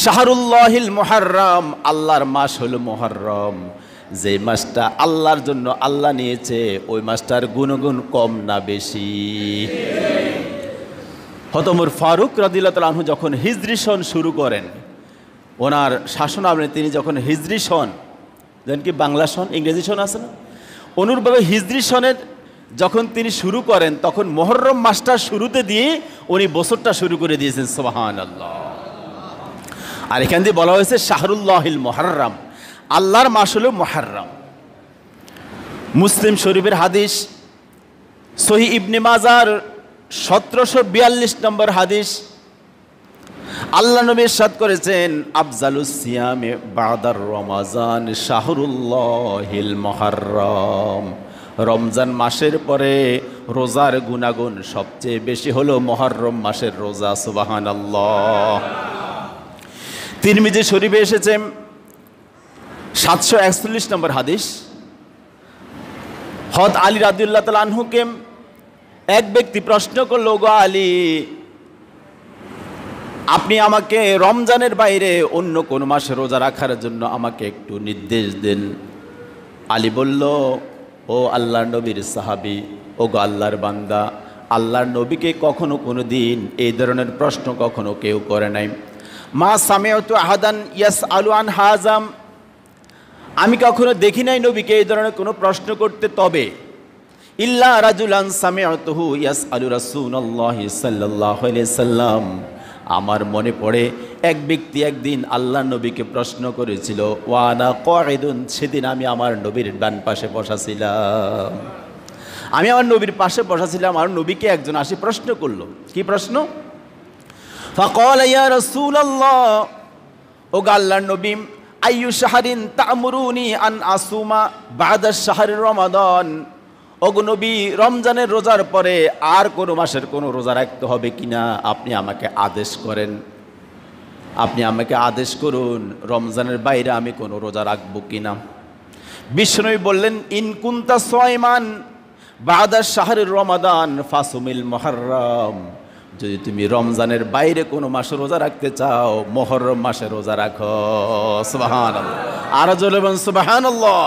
শাহরুল্লাহিল মুহাররম, আল্লাহর মাস হলো মুহররম। যে মাসটা আল্লাহর জন্য আল্লাহ নিয়েছে ওই মাসটার গুণগুণ কম না বেশি? হতমুর ফারুক রাদিয়াল্লাহু তাআলা আনহু যখন হিজরি সন শুরু করেন, ওনার শাসনামলে তিনি যখন হিজরি সন, যেন কি বাংলা সন ইংরেজি সন আছে না, অনুরূপভাবে হিজরি সনের যখন তিনি শুরু করেন তখন মুহররম মাসটা শুরুতে দিয়ে উনি বছরটা শুরু করে দিয়েছেন। সুবহানাল্লাহ। আর এখান দিয়ে বলা হয়েছে শাহরুল্লাহিল মুহাররম, আল্লাহর মাস হলো মুহররম। মুসলিম শরীফের হাদিস, সহিহ ইবনে মাজার 1742 নম্বর হাদিস, আল্লাহ নবী ইরশাদ করেছেন, আফজালুস সিয়ামে বাদার রমাজান শাহরুল্লাহিল মুহররম। রমজান মাসের পরে রোজার গুণাগুণ সবচেয়ে বেশি হলো মুহররম মাসের রোজা। সুবহানাল্লাহ। তিরমিজি শরীফে এসেছে 741 নম্বর হাদিস, হযরত আলী রাদিয়াল্লাহু তাআলা আনহুকে এক ব্যক্তি প্রশ্ন করল, গো আলী, আপনি আমাকে রমজানের বাইরে অন্য কোন মাসে রোজা রাখার জন্য আমাকে একটু নির্দেশ দেন। আলী বলল, ও আল্লাহর নবীর সাহাবী, ও গো আল্লাহর বান্দা, আল্লাহর নবীকে কখনো কোনো দিন এই ধরনের প্রশ্ন কখনো কেউ করে নাই। মা সামিআতু আহাদান ইয়াসআলু আন হাযাম, আমি কখনো দেখি নাই নবীকে এই ধরনের কোনো প্রশ্ন করতে, তবে ইল্লা রাজুলান সামিআতুহু ইয়াসআলু রাসূলুল্লাহি সাল্লাল্লাহু আলাইহি সাল্লাম, আমার মনে পড়ে এক ব্যক্তি একদিন আল্লাহ নবীকে প্রশ্ন করেছিল, ওয়ানা কাঈদুন, সেদিন আমি আমার নবীর ডান পাশে বসা ছিলাম। আমি আমার নবীর পাশে বসা ছিলাম, আর নবীকে একজন আসি প্রশ্ন করলো। কি প্রশ্ন? ফাকালা ইয়া রাসূলুল্লাহ, ও আল্লাহর নবী, আইয়ু শাহরিন তা'মুরুনি আন আসুমা বা'দা শাহরি রমাদান, ওগো নবী, রমজানের রোজার পরে আর কোনো মাসের কোনো রোজা রাখতে হবে কিনা আপনি আমাকে আদেশ করেন। আপনি আমাকে আদেশ করুন রমজানের বাইরে আমি কোনো রোজা রাখবো কিনা। বিশ্বনবী বললেন, ইন কুনতা সায়মান বা'দা শাহরি রমাদান ফাসুমিল মুহররম, যদি তুমি রমজানের বাইরে কোনো মাসে রোজা রাখতে চাও মুহররম মাসে রোজা রাখো। সুবহানাল্লাহ। আর জোরে বলুন সুবহানাল্লাহ।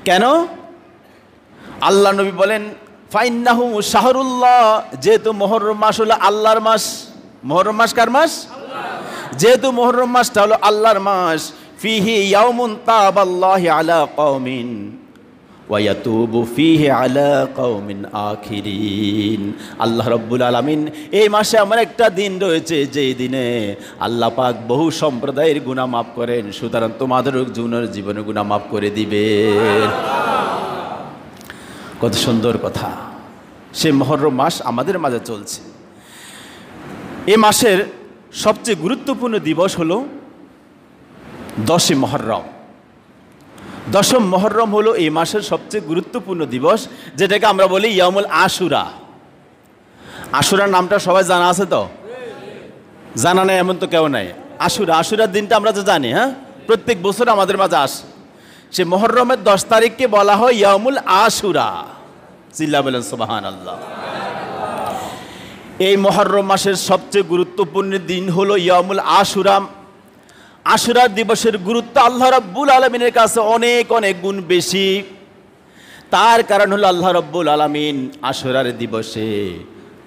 কেন? আল্লাহ নবী বলেন, ফাইন্নাহু শাহরুল্লাহ, যেহেতু মুহররম মাস হলো আল্লাহর মাস। মুহররম মাস কার মাস? যেহেতু মুহররম মাসটা হলো আল্লাহর মাস, ফিহি ইয়াউমুন তাবাল্লাহি আলা কওমিন ওয়া ইয়াতুবু ফিহি আলা কওমিন আখিরিন। আল্লাহ রাব্বুল আলামিন এই মাসে এমন একটা দিন রয়েছে যেই দিনে আল্লাহ পাক বহু সম্প্রদায়ের গুনাহ মাফ করেন, সুতরাং তোমাদের জীবনের গুনাহ মাফ করে দিবেন। কত সুন্দর কথা। সে মুহররম মাস আমাদের মাঝে চলছে। এই মাসের সবচেয়ে গুরুত্বপূর্ণ দিবস হলো 10 মুহররম। 10 মুহররম হলো এই মাসের সবচেয়ে গুরুত্বপূর্ণ দিবস, যেটাকে আমরা বলি ইয়ামুল আশুরা। আশুরার নামটা সবাই জানা আছে তো? জানা নাই এমন তো কেউ নাই। আশুরার দিনটা আমরা তো জানি, হ্যাঁ, প্রত্যেক বছর আমাদের মাঝে আসে। সে মুহররমের 10 তারিখকে বলা হয় ইয়ামুল আশুরা। চিল্লা বলেন সুবহানাল্লাহ। এই মুহররম মাসের সবচেয়ে গুরুত্বপূর্ণ দিন হলো ইয়ামুল আশুরা। আশুরা দিবসের গুরুত্ব আল্লাহ রাব্বুল আলামিনের কাছে অনেক অনেক গুণ বেশি। তার কারণ হলো আল্লাহ রাব্বুল আলামিন আশুরার দিবসে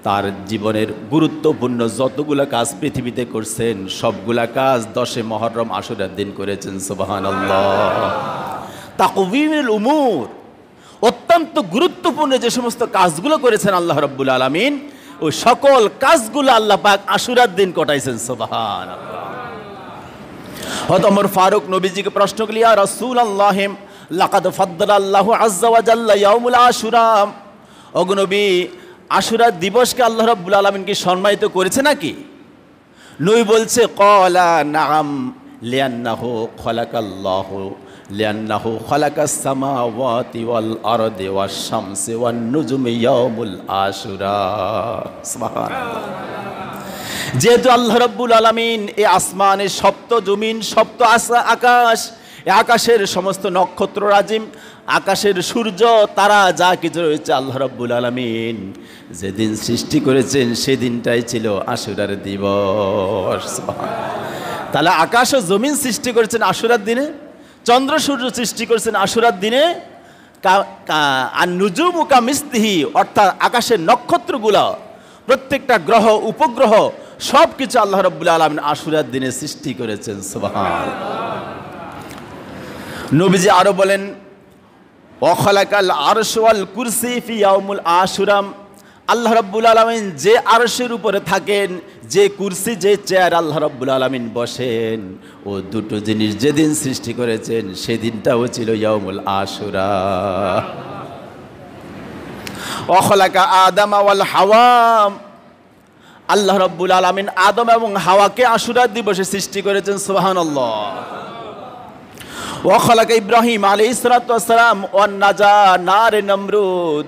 তার জীবনের গুরুত্বপূর্ণ যতগুলা কাজ পৃথিবীতে করছেন সবগুলা কাজ 10 মুহররম আশুরার দিন করেছেন। সুবহানাল্লাহ। তাকওয়িমুল উমুর, অত্যন্ত গুরুত্বপূর্ণ যে সমস্ত কাজগুলো করেছেন আল্লাহ রাব্বুল আলামিন, ওই সকল কাজগুলো আল্লাহ পাক আশুরার দিন কটাইছেন। সুবহানাল্লাহ। হযরত ওমর ফারুক নবীজিকে প্রশ্ন করলেন, ইয়া রাসূলুল্লাহ, লাকাদ ফাদ্দালাল্লাহু আযজা ওয়া জাল্লা ইয়াউমুল আশুরা, ওগো নবী, আশুরা দিবসকে আল্লাহ রাব্বুল আলামিন কি সম্মানিত করেছে নাকি? নবী বলছে, ক্বালা নাআম লিআন্নাহু খালাকাস সামাওয়াতি ওয়াল আরদি ওয়াশ শামসি ওয়ান নুজুমি ইয়াউমুল আশুরা। সুবহানাল্লাহ। যেহেতু আল্লাহ রাব্বুল আলামিন এই আসমানের সপ্ত জমিন, সপ্ত আকাশ, আকাশের সমস্ত নক্ষত্র রাজিম, আকাশের সূর্য তারা যা কিছু রয়েছে আল্লাহ রাব্বুল আলামিন যেদিন সৃষ্টি করেছেন সেদিনটাই ছিল আশুরার দিবস। তাহলে আকাশ ও জমিন সৃষ্টি করেছেন আশুরার দিনে, চন্দ্র সূর্য সৃষ্টি করেছেন আশুরার দিনে। আর নুজুমু কামিসলিহি, অর্থাৎ আকাশের নক্ষত্রগুলো, প্রত্যেকটা গ্রহ উপগ্রহ সব কিছু আল্লাহ রাব্বুল আলামিন আশুরার দিনে সৃষ্টি করেছেন। সুবহানাল্লাহ। নবীজি আরো বলেন, ওয়াখালাকাল আরশ ওয়াল কুরসি ফি ইয়াউমুল আশুরা, আল্লাহ রাব্বুল আলামিন যে আরশের উপরে থাকেন, যে কুরসি, যে চেয়ার আল্লাহ রাব্বুল আলামিন বসেন, ও দুটো জিনিস যেদিন সৃষ্টি করেছেন সেদিনটাও ছিল ইয়াউমুল আশুরা। ওয়াখালাকা আদম ওয়াল হাওয়া, আল্লাহ রাব্বুল আলামিন আদম এবং হাওয়াকে আশুরার দিবসে সৃষ্টি করেছেন। সুবহানাল্লাহ। ওয়াখালাকা ইব্রাহিম আলাইহিস সালাতু ওয়াস সালাম ওয়ান নাজা নারে নমরুদ,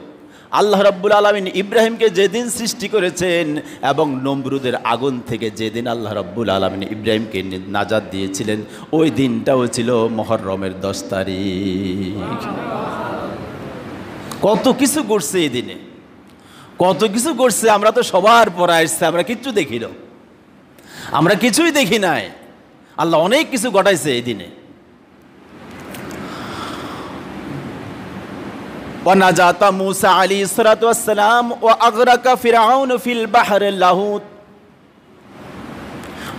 আল্লাহ রাব্বুল আলামিন ইব্রাহিমকে যেদিন সৃষ্টি করেছেন এবং নমরুদের আগুন থেকে যেদিন আল্লাহ রাব্বুল আলামিন ইব্রাহিমকে নাজাত দিয়েছিলেন ওই দিনটাও ছিল মুহররমের 10 তারিখ। কত কিছু করছে এই দিনে, কত কিছু করছে। আমরা তো সবার পরে আসছে, আমরা কিচ্ছু দেখি না, আমরা কিছুই দেখি নাই। আল্লাহ অনেক কিছু ঘটাইছে এই দিনে। ওয়ানাজাতা মূসা আলাইহিস সালাতু ওয়াস সালাম ওয়া আগরাকা ফিরআউন ফিল বাহরিল লাহুত,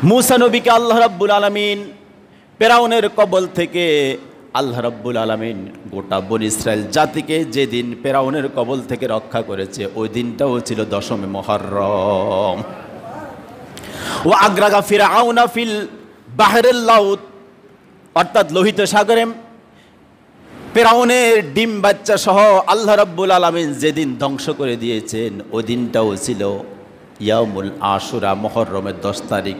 মূসা নবীকে আল্লাহ রাব্বুল আলামিন ফিরআউনের কবল থেকে আল্লাহ রাব্বুল আলামিন গোটা বনি ইসরাইল জাতিকে যেদিন ফিরআউনের কবল থেকে রক্ষা করেছে ওই দিনটাও ছিল 10 মুহররম। ওয়া আগরাকা ফিরআউনা ফিল বাহরিল লাহুত, অর্থাৎ লোহিত সাগরে ফিরআউনের ডিম বাচ্চা সহ আল্লাহ রাব্বুল আলামিন যেদিন ধ্বংস করে দিয়েছেন ওই দিনটাও ছিল ইয়াউমুল আশুরা, মুহররমের 10 তারিখ।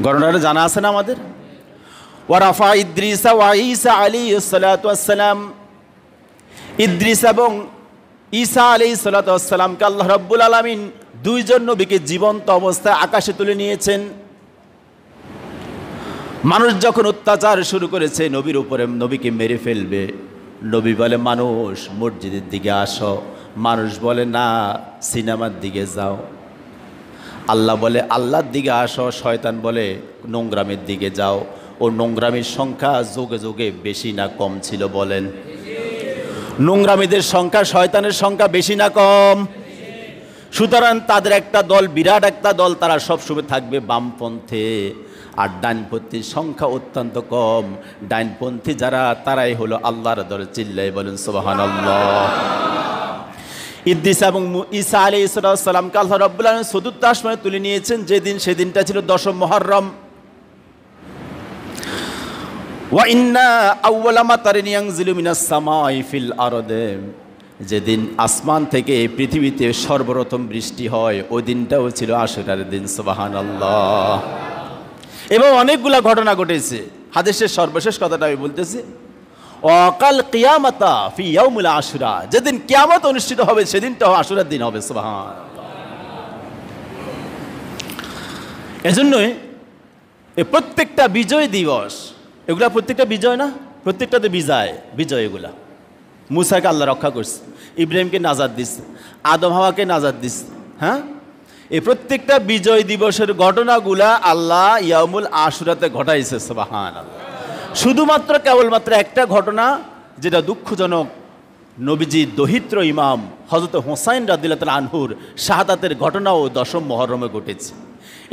ঘটনাটা জানা আছে না আমাদের? ওয়ারাফা ইদ্রিসা ওয়া ঈসা আলাইহিস সালাতু ওয়াস সালাম, ইদ্রিস এবং ঈসা আলাইহিস সালাতু ওয়াস সালামকে আল্লাহ রাব্বুল আলামিন দুইজন নবীকে জীবন্ত অবস্থায় আকাশে তুলে নিয়েছেন। মানুষ যখন অত্যাচার শুরু করেছে নবীর উপরে, নবীকে মেরে ফেলবে, নবী বলে মানুষ মসজিদের দিকে আসো, মানুষ বলে না সিনেমার দিকে যাও। আল্লাহ বলে আল্লাহর দিকে আসো, শয়তান বলে নোংরামের দিকে যাও। ও নোংরামের সংখ্যা যোগে যোগে বেশি না কম ছিল বলেন? নোংরামীদের সংখ্যা শয়তানের সংখ্যা বেশি না কম? সুতরাং তাদের একটা দল, বিরাট একটা দল, তারা সবসময় থাকবে বামপন্থে, আর ডাইনপন্থীর সংখ্যা অত্যন্ত কম। ডাইনপন্থী যারা তারাই হলো আল্লাহর দল। চিল্লাই বলেন সুবহানাল্লাহ। ইদ্রিস এবং ঈসা আলাইহিস সালামকে আল্লাহ রাব্বুল আলামিন চতুর্থ আসমানে তুলে নিয়েছেন যেদিন, সেদিনটা ছিল 10 মুহররম। ওয়া ইন্না আউওয়ালা মাতারিন ইয়ানজিলু মিনাস সামাই ফিল আরদে, যেদিন আসমান থেকে পৃথিবীতে সর্বপ্রথম বৃষ্টি হয় ওই দিনটাও ছিল আশুরার দিন। সুবহানাল্লাহ। এবং অনেকগুলা ঘটনা ঘটেছে। হাদিসের সর্বশেষ কথাটা আমি বলতেছি, ওয়াকাল কিয়ামাতা ফি ইয়াউমিল আশুরা, যেদিন কিয়ামত অনুষ্ঠিত হবে সেদিনটাও আশুরার দিন হবে। সুবহানাল্লাহ। এজন্যই এই প্রত্যেকটা বিজয় দিবস, এগুলা প্রত্যেকটা বিজয় না, প্রত্যেকটা তো বিজয়। এগুলা মূসাকে আল্লাহ রক্ষা করছে, ইব্রাহিমকে নাজাত দিচ্ছে, আদম হাওয়াকে নাজাত দিচ্ছে। হ্যাঁ, এই প্রত্যেকটা বিজয় দিবসের ঘটনাগুলা আল্লাহ ইয়াউমুল আশুরাতে ঘটাইছে। সুবহানাল্লাহ। শুধুমাত্র কেবলমাত্র একটা ঘটনা যেটা দুঃখজনক, নবীজি দহিত্র ইমাম হযরত হোসাইন রাদিয়াল্লাহু তাআলা আনহুর শাহাদাতের ঘটনাও 10 মুহররমে ঘটেছে।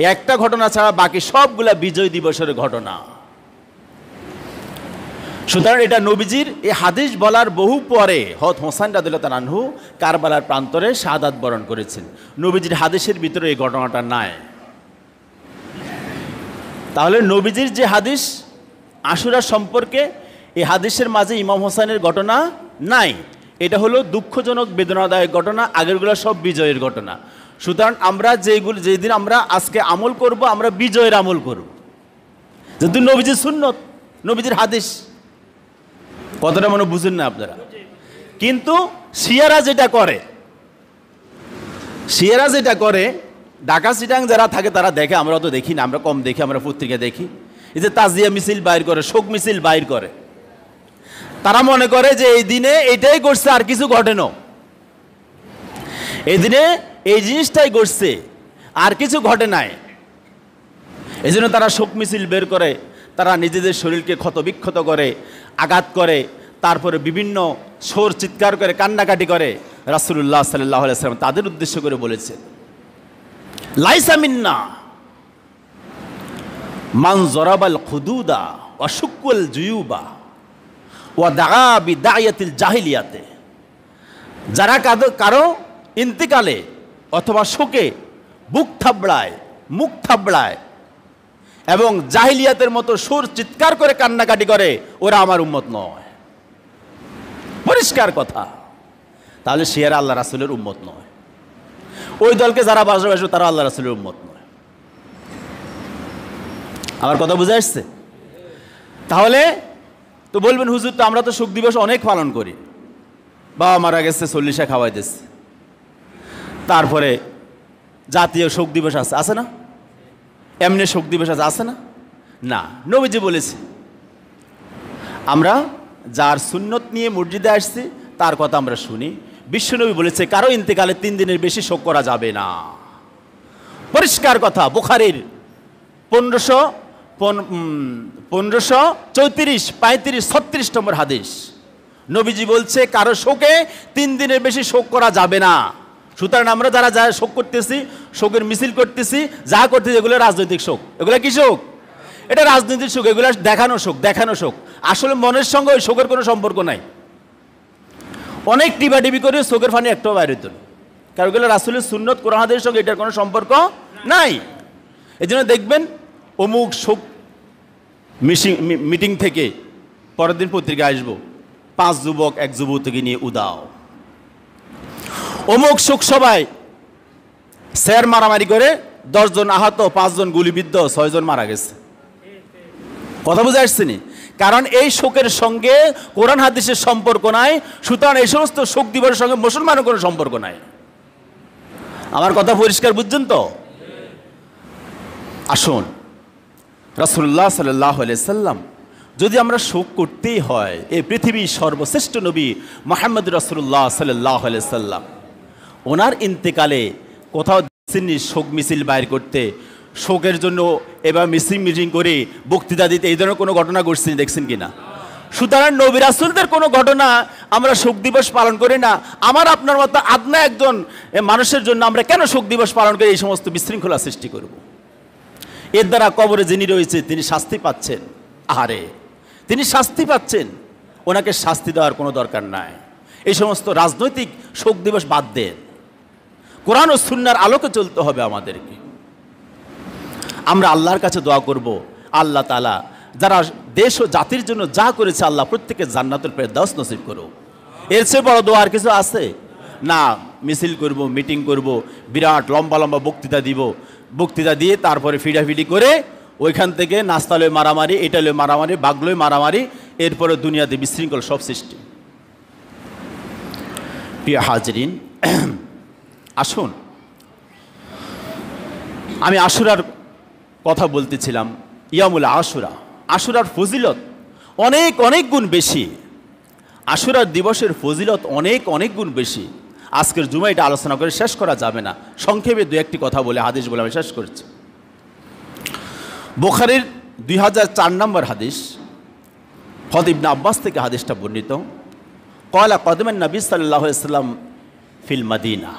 এই একটা ঘটনা ছাড়া বাকি সবগুলা বিজয় দিবসের ঘটনা। সুতরাং এটা নবীজির এই হাদিস বলার বহু পরে হযরত হোসাইন রাদিয়াল্লাহু তাআলা আনহু কারবালার প্রান্তরে শাহাদাত বরণ করেছেন। নবীজির হাদিসের ভিতরে এই ঘটনাটা নাই। তাহলে নবীজির যে হাদিস আশুরা সম্পর্কে, এই হাদিসের মাঝে ইমাম হোসেনের ঘটনা নাই। এটা হলো দুঃখজনক বেদনাদায়ক ঘটনা, আগেরগুলো সব বিজয়ের ঘটনা। সুতরাং আমরা যেদিন আমরা আজকে আমল করব, আমরা বিজয়ের আমল করব, যেহেতু নবীজির সুন্নত, নবীজির হাদিস। কতটা মনে বুঝেন না আপনারা? কিন্তু শিয়ারা যেটা করে ঢাকা চিটাং যারা থাকে তারা দেখে, আমরা তো দেখি না, আমরা কম দেখি, আমরা পত্রিকা দেখি। এই যে তাজিয়া মিছিল বাইর করে, শোক মিছিল বাইর করে, তারা মনে করে যে এই দিনে এটাই করছে, আর কিছু ঘটে না, এই দিনে এই জিনিসটাই ঘটছে, আর কিছু ঘটে নাই। এই জন্য তারা শোক মিছিল বের করে, তারা নিজেদের শরীরকে ক্ষতবিক্ষত করে, আঘাত করে, তারপরে বিভিন্ন সোর চিৎকার করে, কান্নাকাটি করে। রাসূলুল্লাহ সাল্লাল্লাহু আলাইহি ওয়াসাল্লাম তাদের উদ্দেশ্য করে বলেছে, লাইসা মিন্না মান জরাবাল খুদুদা ওয়া শুক্কুল জুয়ুবা ওয়া দাআ বিদায়াতিল জাহিলিয়াতে। যারা কারো ইন্তিকালে অথবা শোকে বুক থাবড়ায়, মুখ থাবড়ায় এবং জাহিলিয়াতের মতো সুর চিৎকার করে কান্নাকাটি করে, ওরা আমার উম্মত নয়। পরিষ্কার কথা। তাহলে সে আর আল্লাহ রাসূলের উম্মত নয়। ওই দলকে যারা ভালোবাসে তারা আল্লাহ রাসূলের উম্মত নয়। আমার কথা বুঝে আসছে? তাহলে তো বলবেন, হুজুর তো আমরা তো শোক দিবস অনেক পালন করি, বাবা মারা গেছে 40 খাওয়াই দিচ্ছে, তারপরে জাতীয় শোক দিবস আছে না, এমনি শোক দিবস আছে না? না, নবীজি বলেছে আমরা যার সুন্নত নিয়ে মসজিদে আসছি তার কথা আমরা শুনি। বিশ্বনবী বলেছে কারো ইন্তেকালে 3 দিনের বেশি শোক করা যাবে না। পরিষ্কার কথা। বুখারীর 1534, 35, 36 নম্বর হাদিস। নবীজি বলছে কারো শোকে 3 দিনের বেশি শোক করা যাবে না। সুতরাং আমরা যারা শোক করতেছি, শোকের মিছিল করতেছি, যা করতেছি, এগুলো রাজনৈতিক শোক। এগুলো কি শোক? এটা রাজনৈতিক শোক, এগুলো দেখানো শোক। আসলে মনের সঙ্গে ওই শোকের কোনো সম্পর্ক নাই। অনেক টিবাটিবি করে শোকের ফানি একটাও বাইরে হতো না, কারণ এগুলো রাসূলের সুন্নত, কোরআন হাদিসের সঙ্গে এটার কোনো সম্পর্ক নাই। এই জন্য দেখবেন অমুক শোক মিটিং থেকে পরের দিন পত্রিকা আসবো, 5 যুবক 1 যুবতীকে নিয়ে উদাও। অমুক শোক সভায় স্যার মারামারি করে 10 জন আহত, 5 জন গুলিবিদ্ধ, 6 জন মারা গেছে। কথা বুঝে আসছে নি? কারণ এই শোকের সঙ্গে কোরআন হাদিসের সম্পর্ক নাই। সুতরাং এই সমস্ত শোক দিবসের সঙ্গে মুসলমানের কোনো সম্পর্ক নাই। আমার কথা পরিষ্কার বুঝছেন তো? আসুন, রাসূলুল্লাহ সাল্লাল্লাহু আলাইহি সাল্লাম যদি আমরা শোক করতেই হয়, এই পৃথিবীর সর্বশ্রেষ্ঠ নবী মুহাম্মদ রাসূলুল্লাহ সাল্লাল্লাহু আলাইহি সাল্লাম ওনার ইন্তেকালে কোথাও দিনই শোক মিছিল বাইর করতে, শোকের জন্য এবার মিটিং করে বক্তৃতা দিতে, এই ধরনের কোনো ঘটনা ঘটছে দেখছেন কিনা? সুতরাং নবী রাসূলদের কোনো ঘটনা আমরা শোক দিবস পালন করি না। আমার আপনার মতো আদনা একজন মানুষের জন্য আমরা কেন শোক দিবস পালন করে এই সমস্ত বিশৃঙ্খলা সৃষ্টি করব? এর দ্বারা কবরে যিনি রয়েছে তিনি শাস্তি পাচ্ছেন। আহারে, তিনি শাস্তি পাচ্ছেন, ওনাকে শাস্তি দেওয়ার কোনো দরকার নাই। এই সমস্ত রাজনৈতিক শোক দিবস বাদ দেন। কোরআন ও সুন্নাহর আলোকে চলতে হবে আমাদেরকে। আমরা আল্লাহর কাছে দোয়া করব, আল্লাহ তাআলা যারা দেশ ও জাতির জন্য যা করেছে, আল্লাহ প্রত্যেকের জান্নাতুল ফেরদাউস নসিব করো। এর চেয়ে বড় দোয়া আর কিছু আছে না? মিছিল করব, মিটিং করব, বিরাট লম্বা লম্বা বক্তৃতা দিব, বক্তৃতা দিয়ে তারপরে ফিডাফিডি করে ওইখান থেকে নাস্তা লয় মারামারি, এটা লয় মারামারি, বাগলয় মারামারি, এরপরে দুনিয়াতে বিশৃঙ্খল সব সৃষ্টি। প্রিয় হাজরিন, আসুন, আমি আশুরার কথা বলতেছিলাম। ইয়ামুল আশুরা, আশুরার ফজিলত অনেক অনেক গুণ বেশি। আশুরার দিবসের ফজিলত অনেক অনেক গুণ বেশি। আজকের জুমা এটা আলোচনা করে শেষ করা যাবে না। সংক্ষেপে 2-1টি কথা বলে হাদিস বলে আমি শেষ করছি। বুখারীর 2004 নম্বর হাদিস, হযরত ইবনে আব্বাস থেকে হাদিসটা বর্ণিত। ক্বালা কদমান নবী সাল্লাল্লাহু আলাইহি ওয়াসাল্লাম ফিল মদিনা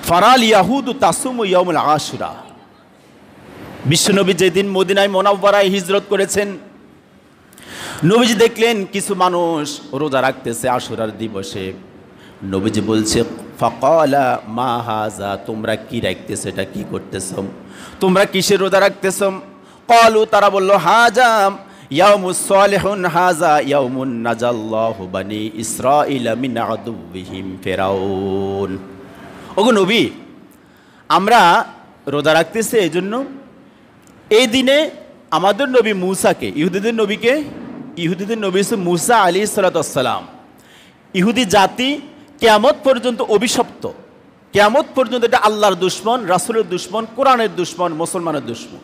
ফারাল ইয়াহুদু তাসুমু ইয়াউমুল আশুরা। বিশ্বনবী যেদিন মদিনায় মুনাওয়ারায় হিজরত করেছেন, নবীজি দেখলেন কিছু মানুষ রোজা রাখতেছে আশুরার দিবসে। নবীজি বলছে, ফাকালা মা হাযা, তোমরা কি রাখতেছো, এটা কি করতেছো, তোমরা কিসের রোজা রাখতেছো? ক্বালু, তারা বলল, হাযা ইয়াউমুস সালিহুন, হাযা ইয়াউমুন নাজাল্লাহু বানি ইসরাঈলা মিন আদুবিহিম ফিরাউন। ওগো নবী, আমরা রোজা রাখতেছি এই জন্য এই দিনে আমাদের নবী মূসাকে, ইহুদিদের নবীকে, ইহুদিদের নবী হচ্ছে মূসা আলাইহিস সালাতু ওয়াস সালাম। ইহুদি জাতি কিয়ামত পর্যন্ত অভিশপ্ত। কিয়ামত পর্যন্ত এটা আল্লাহর দুশমন, রাসূলের দুশমন, কোরআনের দুশমন, মুসলমানের দুশমন।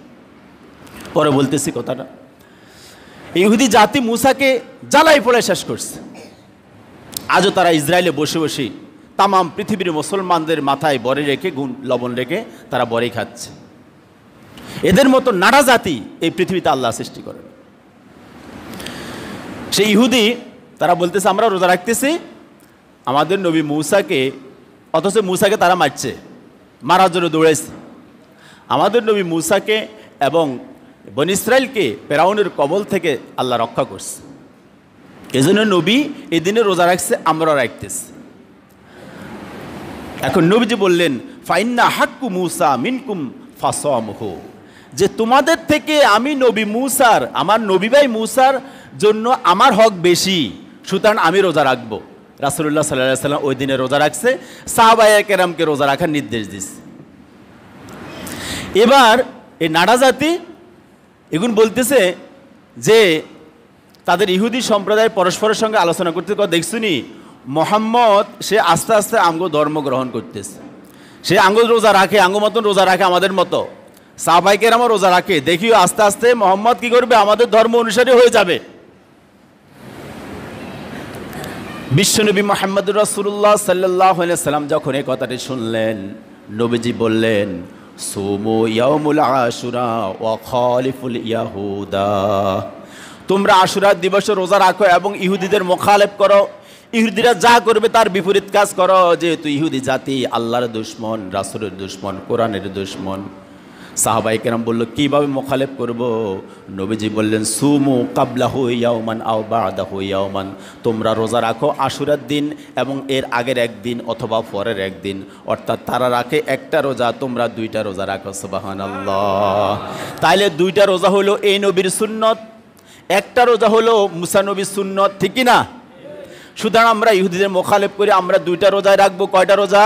পরে বলতেছি কথাটা। ইহুদি জাতি মূসাকে জ্বালাই পোড়ে শেষ করছে। আজও তারা ইসরায়েলে বসে বসে তামাম পৃথিবীর মুসলমানদের মাথায় বরে রেখে লবণ রেখে তারা বরে খাচ্ছে। এদের মতো নাড়া জাতি এই পৃথিবীতে আল্লাহ সৃষ্টি করেন। সেই ইহুদি তারা বলতেছে আমরা রোজা রাখতেছি আমাদের নবী মূসাকে, অথচ মূসাকে তারা মারছে, মারার জন্য দৌড়াইছে। আমাদের নবী মূসাকে এবং বনী ইসরায়েলকে ফেরাউনের কবল থেকে আল্লাহ রক্ষা করছে, এজন্য নবী এই দিনে রোজা রাখছে, আমরাও রাখতেছি। এখন নবীজি বললেন ফাইন্না হাক্কু মূসা মিনকুম ফাসামহু, যে তোমাদের থেকে আমি নবী মূসার, আমার নবী ভাই মূসার জন্য আমার হক বেশি, সুতরাং আমি রোজা রাখবো। রাসূলুল্লাহ সাল্লাল্লাহু আলাইহি ওয়াসাল্লাম ওই দিনে রোজা রাখছে, সাহাবায়ে কেরামকে রোজা রাখার নির্দেশ দিচ্ছে। এবার এই নাড়া জাতি এগুন বলতেছে যে তাদের ইহুদি সম্প্রদায় পরস্পরের সঙ্গে আলোচনা করতে, দেখছুনি মোহাম্মদ সে আস্তে আস্তে আমগো ধর্ম গ্রহণ করতেছে, সে আঙ্গ রোজা রাখে, আঙ্গ মতন রোজা রাখে আমাদের মতো, সাহাবায়ে কেরামও রোজা রাখে, দেখিও আস্তে আস্তে মোহাম্মদ কি করবে, আমাদের ধর্ম অনুসারী হয়ে যাবে। বিশ্বনবী মুহাম্মদুর রাসূলুল্লাহ সাল্লাল্লাহু আলাইহি ওয়াসাল্লাম যখন এই কথাটি শুনলেন, নবীজি বললেন সুমু ইয়াউমুল আশুরা ওয়া খালিফুল ইয়াহুদা, তোমরা আশুরা দিবসে রোজা রাখো এবং ইহুদিদের মুখালেফ করো, ইহুদিরা যা করবে তার বিপরীত কাজ করো, যেহেতু ইহুদি জাতি আল্লাহর দুশমন, রাসূলের দুশমন, কোরআনের দুশমন। সাহাবায়ে কেরাম বলল কিভাবে মুখালেফ করব? নবীজি বললেন সুমু কাবলাহু ইয়াওমান আও বাদাহু ইয়াওমান, তোমরা রোজা রাখো আশুরার দিন এবং এর আগের একদিন অথবা পরের একদিন, অর্থাৎ তারা রাখে একটা রোজা, তোমরা দুইটা রোজা রাখো। সুবহানাল্লাহ। তাইলে দুইটা রোজা হলো এই নবীর সুন্নত, একটা রোজা হলো মুসা নবীর সুন্নত, ঠিক কি না? সুতরাং আমরা ইহুদিদের মুখালেফ করে আমরা দুইটা রোজায় রাখবো। কয়টা রোজা?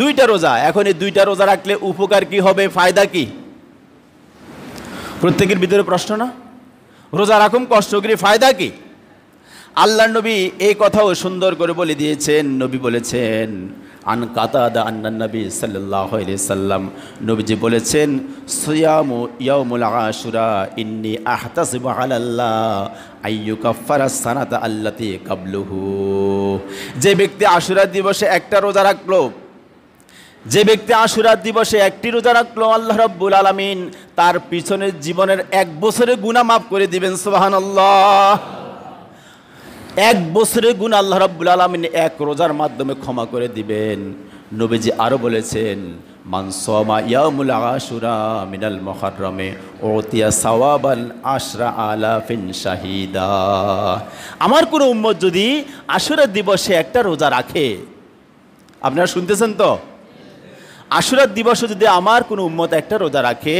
দুইটা রোজা। এখন এই দুইটা রোজা রাখলে উপকার কি হবে, ফায়দা কি? প্রত্যেকের ভিতরে প্রশ্ন না? রোজা রাখুন কষ্ট করে, ফায়দা কি? আল্লাহর নবী এই কথাও সুন্দর করে বলে দিয়েছেন। নবী বলেছেন আন কাতাদা আন্নান নবী সাল্লাল্লাহু আলাইহি সাল্লাম, নবীজি বলেছেন সিয়ামু ইয়াউমুল আশুরা ইন্নী আহতাসিবু আলাল্লাহ আইয়ুকাফফারা সানাতা আল্লাতী কাবলুহু, যে ব্যক্তি আশুরা দিবসে একটা রোজা রাখলো, যে ব্যক্তি আশুরা দিবসে একটি রোজা রাখলো, আল্লাহ রাব্বুল আলামিন তার পিছনের জীবনের 1 বছরের গুনাহ মাফ করে দিবেন। সুবহানাল্লাহ। 1 বছরের গুনাহ আল্লাহ রাব্বুল আলামিন এক রোজার মাধ্যমে ক্ষমা করে দিবেন। নবীজি আরো বলেছেন মান সামা ইয়াউমুল আশুরা মিনাল মুহররমে উতিয়া সাওয়াবান 10,000 শাহিদা, আমার কোন উম্মত যদি আশুরা দিবসে একটা রোজা রাখে, আপনারা শুনতেছেন তো, আশুরা দিবসে যদি আমার কোন উম্মত একটা রোজা রাখে,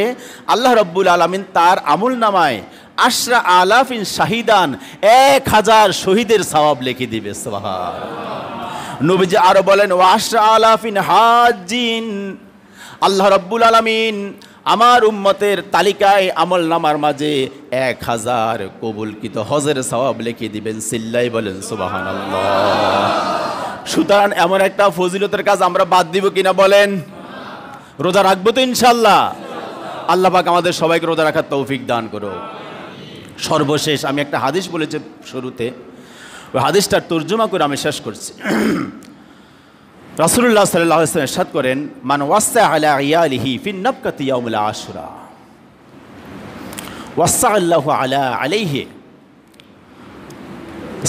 আল্লাহ রাব্বুল আলামিন তার আমল নামায় 10,000 শাহিদান 1000 শহীদের সওয়াব লিখে দিবে। সুবহানাল্লাহ। নবীজি আরো বলেন ওয়া 10,000 হাজিন, আল্লাহ রাব্বুল আলামিন আমার উম্মতের তালিকায় আমল নামার মাঝে 1000 কবুলকৃত হজের সওয়াব লিখে দিবেন। সিল্লাই বলেন সুবহানাল্লাহ। সুতরাং এমন একটা ফজিলতের কাজ আমরা বাদ দিব কিনা বলেন? রোজা রাখবো তো ইনশাআল্লাহ। আল্লাহ পাক আমাদের সবাইকে রোজা রাখার তৌফিক দান করো। সর্বশেষ আমি একটা হাদিস বলেছি শুরুতে, ওই হাদিসটার তর্জমা করে আমি শেষ করছি। রাসূলুল্লাহ সাল্লাল্লাহু আলাইহি ওয়াসাল্লাম ইরশাদ করেন মান ওয়াসা আলা ইয়ালিহি ফিন নাবকাতি ইয়াউমুল আশুরা ওয়াসা আল্লাহু আলাইহি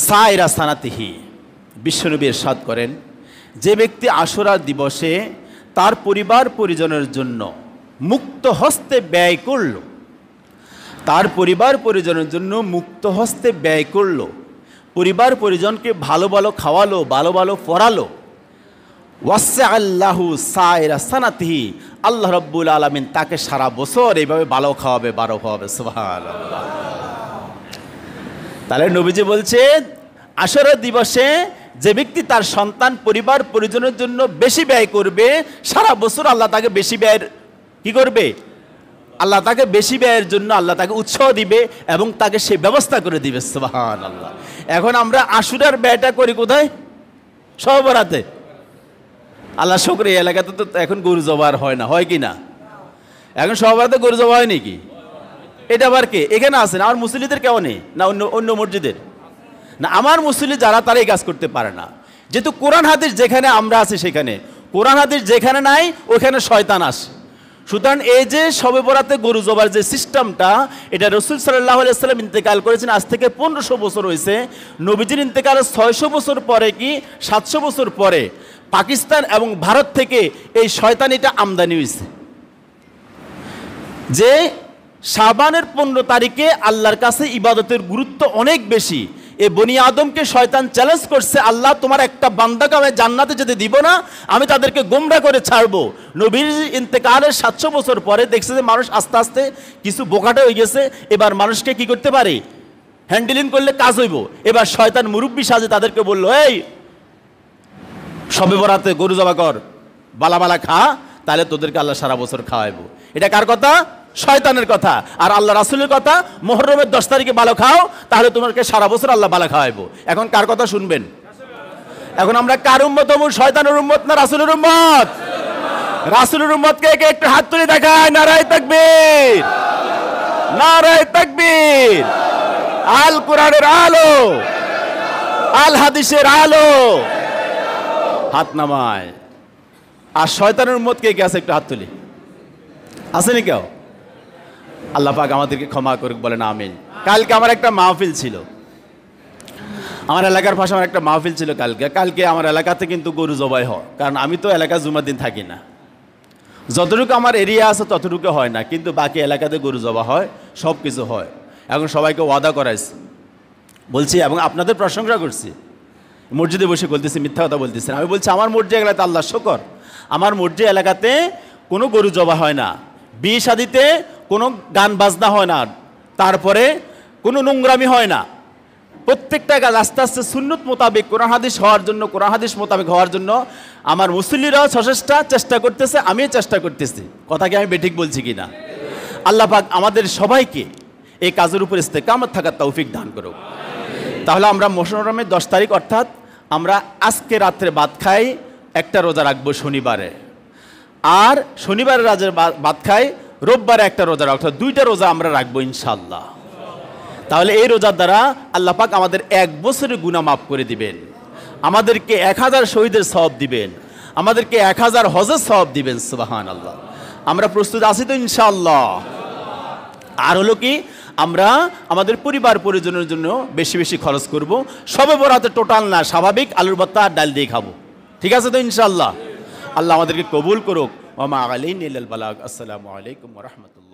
সাইরা সানাতিহি। বিশ্বনবী ইরশাদ করেন যে ব্যক্তি আশুরা দিবসে তার পরিবার পরিজনের জন্য মুক্ত হস্তে ব্যয় করল, তার পরিবার পরিজনের জন্য মুক্ত হস্তে ব্যয় করলো, পরিবার পরিজনকে ভালো ভালো খাওয়ালো, ভালো ভালো পড়ালো, ওয়াসা আল্লাহু সাইরা সানাতিহি, আল্লাহ রাব্বুল আলামিন তাকে সারা বছর এইভাবে ভালো খাওয়াবে, ভালো খাওয়াবে। সুবহানাল্লাহ। তাহলে নবীজি বলছে আশুরা দিবসে যে ব্যক্তি তার সন্তান পরিবার পরিজনের জন্য বেশি ব্যয় করবে, সারা বছর আল্লাহ তাকে বেশি ব্যয়ের কি করবে, আল্লাহ তাকে বেশি ব্যয়ের জন্য আল্লাহ তাকে উৎসাহ দিবে এবং তাকে সে ব্যবস্থা করে দিবে। সুবহানাল্লাহ। এখন আমরা আশুরার ব্যয়টা করি কোথায়? সব বরাতে। আল্লাহ শুকর, এই এলাকাতে তো এখন গরু জবার হয় না, হয় কি না? এখন সব বরাতে গরু জবা হয় নাকি? এটা আবার কে? এখানে আছেন আমার মুসল্লিদের কেউ নেই না অন্য অন্য মসজিদের? না, আমার মুসল্লি যারা তারা এই কাজ করতে পারে না। যেহেতু কোরআন হাদিস যেখানে আমরা আছি সেখানে, কোরআন হাদিস যেখানে নাই ওখানে শয়তান আসে। সুতরাং এই যে শবে বরাতে গরু জবার যে সিস্টেমটা, এটা রাসূল সাল্লাল্লাহু আলাইহি ওয়াসাল্লাম ইন্তেকাল করেছেন আজ থেকে 1500 বছর হয়েছে। নবীজির ইন্তেকালের 600 বছর পরে কি 700 বছর পরে পাকিস্তান এবং ভারত থেকে এই শয়তানিটা আমদানি হয়েছে, যে শাবানের 15 তারিখে আল্লাহর কাছে ইবাদতের গুরুত্ব অনেক বেশি। এ বনি আদমকে শয়তান চ্যালেঞ্জ করছে, আল্লাহ তোমার একটা বান্দাকে আমি জান্নাতে যেতে দিব না, আমি তাদেরকে গোমরা করে ছাড়বো। নবীর ইন্তেকালের 700 বছর পরে দেখছে যে মানুষ আস্তে আস্তে কিছু বোকাটা হয়ে গেছে, এবার মানুষকে কি করতে পারে, হ্যান্ডেলিং করলে কাজ হইব। এবার শয়তান মুরব্বী সাজে তাদেরকে বললো, এই শবে বরাতে গরু জবা কর, বালা বালা খা, তাহলে তোদেরকে আল্লাহ সারা বছর খাওয়াইবো। এটা কার কথা? শয়তানের কথা। আর আল্লাহ রাসূলের কথা, মুহররমের 10 তারিখে ভালো খাও, তাহলে তোমাকে সারা বছর আল্লাহ ভালো খাওয়াইবো। এখন কার কথা শুনবেন? এখন আমরা কার উম্মত হবো? শয়তানের উম্মত না রাসূলের উম্মত? রাসূলের উম্মতকে কে একটু হাত তুলে দেখায়, নারায়ে তাকবীর, নারায়ে তাকবীর। আল কোরআনের আলো, আল হাদিসের আলো, হাত নামায়। আর শয়তানের উম্মত কে কে আছে একটু হাত তুলি, আসেনি কেউ? আল্লাহ পাক আমাদেরকে ক্ষমা করুক, বলেন আমিন। কালকে আমার একটা মাহফিল ছিল, আমার এলাকার পাশে আমার একটা মাহফিল ছিল কালকে আমার এলাকাতে কিন্তু গরু জবাই হয়, কারণ আমি তো এলাকা জুমার দিন থাকি না। যতটুকু আমার এরিয়া আছে ততটুকু হয় না, কিন্তু বাকি এলাকাতে গরু জবা হয়, সব কিছু হয়। এখন সবাইকে ওয়াদা করাইছি, বলছি এবং আপনাদের প্রশংসা করছি, মসজিদে বসে বলতেছি, মিথ্যা কথা বলতেছি। আমি বলছি আমার মসজিদ এলাকাতে আল্লাহ শুকর, আমার মসজিদ এলাকাতে কোনো গরু জবা হয় না, বিয়ে শাদিতে কোনো গান বাজনা হয় না, তারপরে কোনো নোংরামি হয় না। প্রত্যেকটা কাজ আস্তে আস্তে সুন্নত মোতাবেক কোরআন হাদিস হওয়ার জন্য, কোরআন হাদিস মোতাবেক হওয়ার জন্য আমার মুসল্লিরাও চেষ্টা করতেছে, আমিও চেষ্টা করতেছি। কথা কি আমি বেঠিক বলছি কি না? আল্লাহ পাক আমাদের সবাইকে এই কাজের উপর ইস্তেকামত থাকার তৌফিক দান করুক। তাহলে আমরা মুহররমের 10 তারিখ অর্থাৎ আমরা আজকে রাত্রে ভাত খাই, একটা রোজা রাখবো শনিবারে, আর শনিবারে রাজের ভাত খাই, রোববারে একটা রোজা রাখবো, 2টা রোজা আমরা রাখবো ইনশাআল্লাহ। তাহলে এই রোজার দ্বারা আল্লাহ পাক আমাদের 1 বছরের গুনাহ মাফ করে দিবেন, আমাদেরকে 1000 শহীদের সওয়াব দিবেন, আমাদেরকে 1000 হজের সওয়াব দিবেন। সুবহানাল্লাহ। আমরা প্রস্তুত আছি তো ইনশাআল্লাহ? আর হলো কি, আমরা আমাদের পরিবার পরিজনের জন্য বেশি বেশি খরচ করব, সবে বরাতে টোটাল না, স্বাভাবিক আলুর ভর্তা আর ডাল দিয়ে খাবো। ঠিক আছে তো ইনশাআল্লাহ? আল্লাহ আমাদেরকে কবুল করুক। ওয়া মা আলাইনা ইল্লাল বালাগ। আসসালামু আলাইকুম ওয়া রাহমাতুল্লাহ।